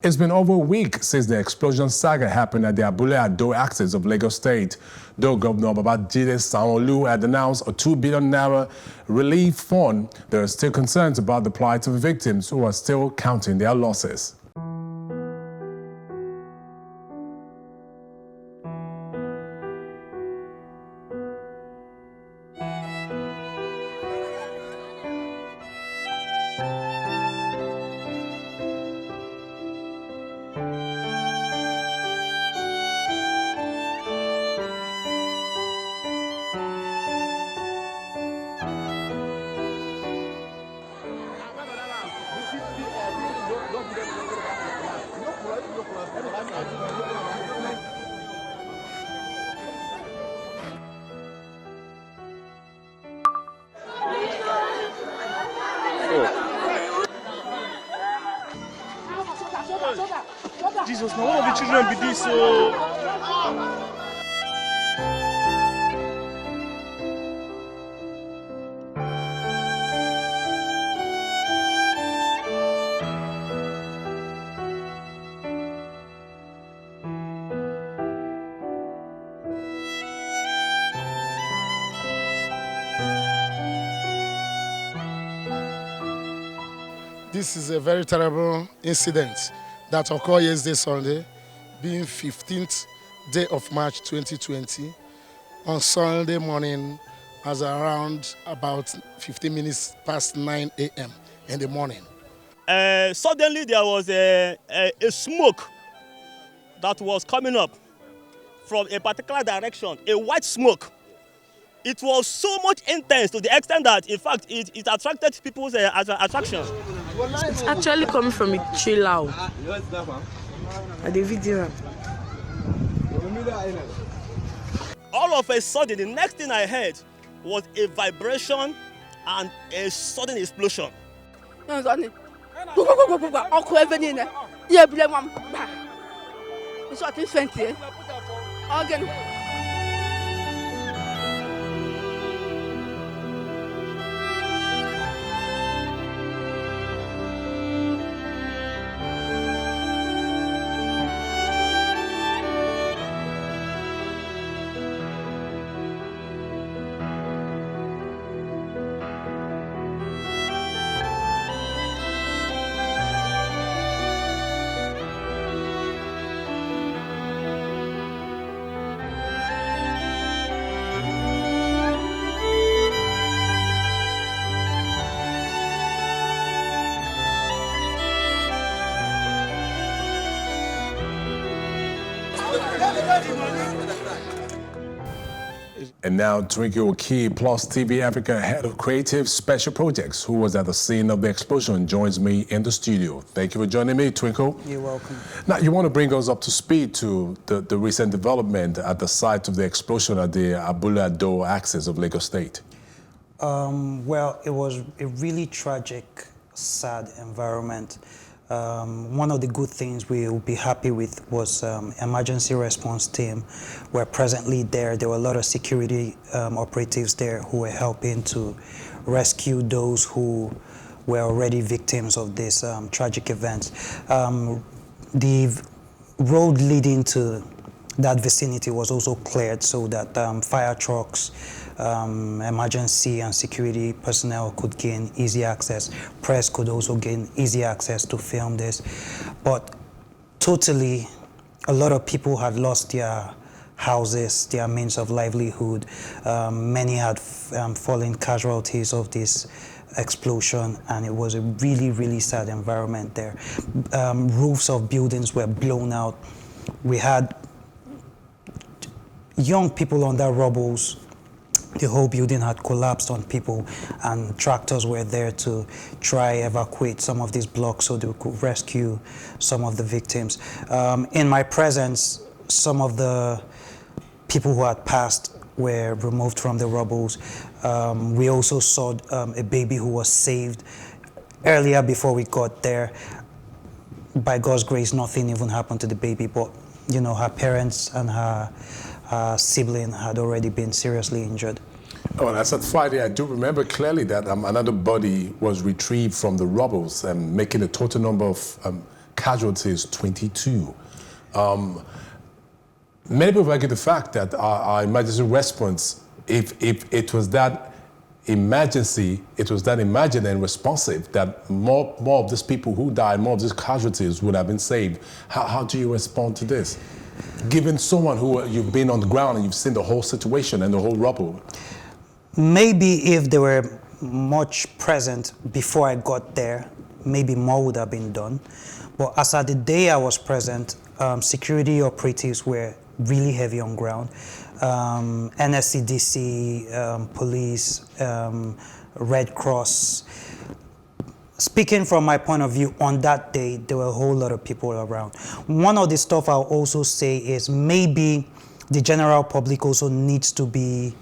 It's been over a week since the explosion saga happened at the Abule Ado axis of Lagos State. Though Governor Babajide Sanwo-Olu had announced a 2 billion naira relief fund, there are still concerns about the plight of victims who are still counting their losses. Jesus, now one of the children be this, so... This is a very terrible incident that occurred yesterday, Sunday, being 15th day of March 2020. On Sunday morning, as around about 15 minutes past 9 a.m. in the morning. Suddenly there was a smoke that was coming up from a particular direction, a white smoke. It was so much intense to the extent that, in fact, it attracted people's attraction. It's actually coming from a chill at the video. All of a sudden, the next thing I heard was a vibration and a sudden explosion. And now Twinkle Okiy, Plus TV Africa Head of Creative Special Projects, who was at the scene of the explosion, joins me in the studio. Thank you for joining me, Twinkle. You're welcome. Now, you want to bring us up to speed to the recent development at the site of the explosion at the Abule Ado axis of Lagos State. Well, it was a really tragic, sad environment. One of the good things we will be happy with was emergency response team were presently there. There were a lot of security operatives there who were helping to rescue those who were already victims of this tragic event. The road leading to that vicinity was also cleared so that fire trucks, emergency and security personnel could gain easy access. Press could also gain easy access to film this. But totally, a lot of people had lost their houses, their means of livelihood. Many had fallen casualties of this explosion, and it was a really, really sad environment there. Roofs of buildings were blown out. We had young people on that rubbles. The whole building had collapsed on people, and tractors were there to try evacuate some of these blocks so they could rescue some of the victims. In my presence, some of the people who had passed were removed from the rubbles. We also saw a baby who was saved earlier before we got there. By God's grace, nothing even happened to the baby, but you know, her parents and her sibling had already been seriously injured. Oh, that's at Friday. I do remember clearly that another body was retrieved from the rubbles, making a total number of casualties 22. Many people argue the fact that our emergency response, if it was that emergency, it was that imagined and responsive, that more of these people who died, more of these casualties would have been saved. How do you respond to this? Given someone who you've been on the ground and you've seen the whole situation and the whole rubble. Maybe if they were much present before I got there, maybe more would have been done. But as at the day I was present, security operatives were really heavy on ground. NSCDC, police, Red Cross. Speaking from my point of view, on that day, there were a whole lot of people around. One of the stuff I'll also say is maybe the general public also needs to be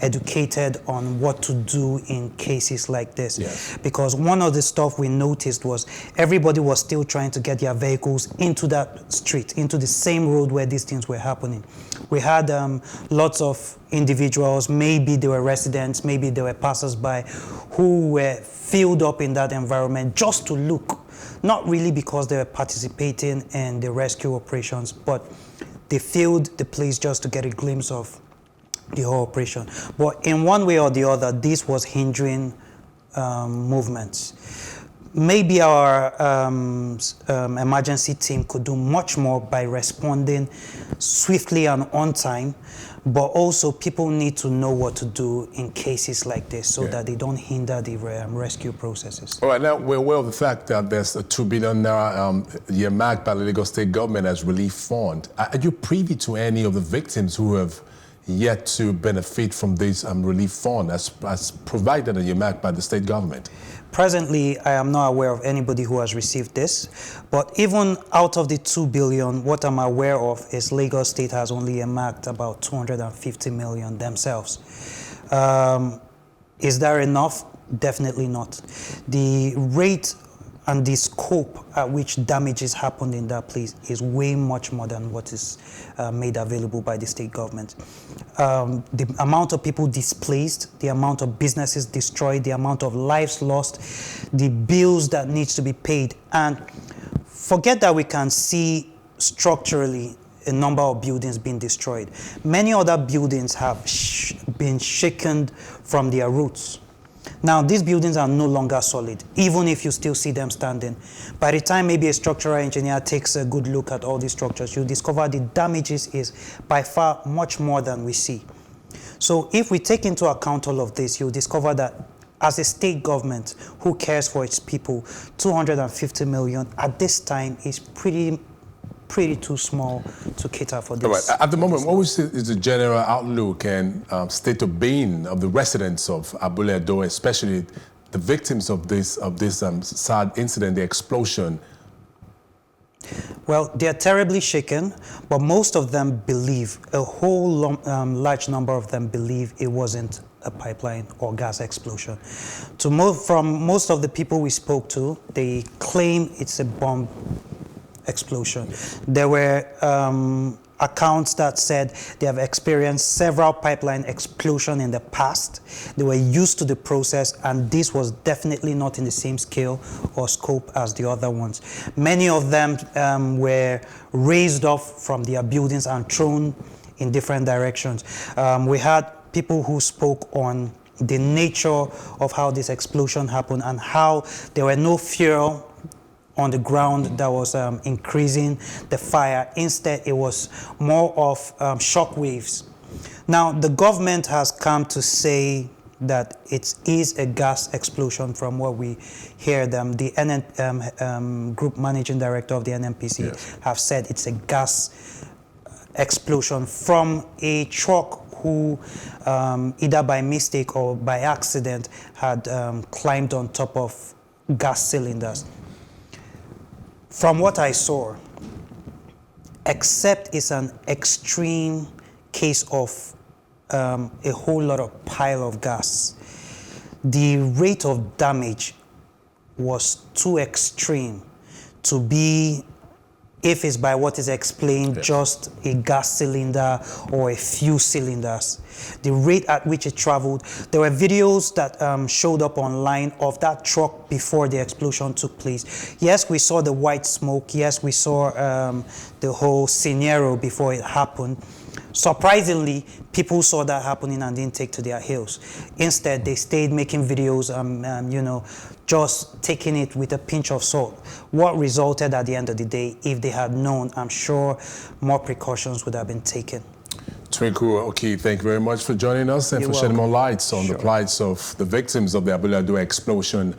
educated on what to do in cases like this. Yes. Because one of the stuff we noticed was everybody was still trying to get their vehicles into that street, into the same road where these things were happening. We had lots of individuals, maybe they were residents, maybe they were passers-by, who were filled up in that environment just to look, not really because they were participating in the rescue operations, but they filled the place just to get a glimpse of the whole operation. But in one way or the other, this was hindering movements. Maybe our emergency team could do much more by responding swiftly and on time, but also people need to know what to do in cases like this so that they don't hinder the rescue processes. All right, now we're aware of the fact that there's a 2 billion naira earmarked by the Lagos State government as relief fund. Are you privy to any of the victims who have yet to benefit from this relief fund as provided and earmarked by the state government? Presently, I am not aware of anybody who has received this, but even out of the 2 billion, what I'm aware of is Lagos State has only earmarked about 250 million themselves. Is that enough? Definitely not. The rate and the scope at which damages happened in that place is way much more than what is made available by the state government. The amount of people displaced, the amount of businesses destroyed, the amount of lives lost, the bills that needs to be paid, and forget that we can see structurally a number of buildings being destroyed. Many other buildings have been shaken from their roots. Now, these buildings are no longer solid, even if you still see them standing. By the time maybe a structural engineer takes a good look at all these structures, you'll discover the damages is by far much more than we see. So if we take into account all of this, you'll discover that as a state government who cares for its people, 250 million at this time is pretty too small to cater for this. All right. At the moment, what is the general outlook and state of being of the residents of Abule Ado, especially the victims of this sad incident, the explosion? Well, they're terribly shaken, but most of them believe, a whole large number of them believe it wasn't a pipeline or gas explosion. From most of the people we spoke to, they claim it's a bomb explosion. There were accounts that said they have experienced several pipeline explosions in the past. They were used to the process, and this was definitely not in the same scale or scope as the other ones. Many of them were raised off from their buildings and thrown in different directions. We had people who spoke on the nature of how this explosion happened and how there were no fuel on the ground that was increasing the fire. Instead, it was more of shock waves. Now, the government has come to say that it is a gas explosion from what we hear them. The group managing director of the NNPC have said it's a gas explosion from a truck who either by mistake or by accident had climbed on top of gas cylinders. From what I saw, except it's an extreme case of a whole lot of pile of gas, the rate of damage was too extreme to be if it's by what is explained, just a gas cylinder or a few cylinders. The rate at which it traveled. There were videos that showed up online of that truck before the explosion took place. Yes, we saw the white smoke. Yes, we saw the whole scenario before it happened. Surprisingly, people saw that happening and didn't take to their heels. Instead, they stayed making videos, you know, just taking it with a pinch of salt. What resulted at the end of the day, if they had known, I'm sure more precautions would have been taken. Twinkle Okiy, thank you very much for joining us and You're for shedding more welcome. lights on the plights of the victims of the Abule Ado explosion.